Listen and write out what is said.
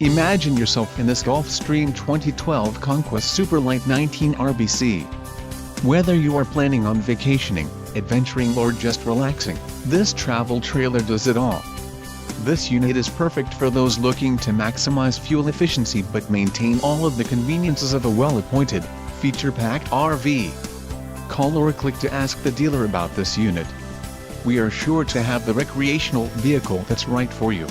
Imagine yourself in this Gulfstream 2012 Conquest Super Lite 19RBC. Whether you are planning on vacationing, adventuring or just relaxing, this travel trailer does it all. This unit is perfect for those looking to maximize fuel efficiency but maintain all of the conveniences of a well-appointed, feature-packed RV. Call or click to ask the dealer about this unit. We are sure to have the recreational vehicle that's right for you.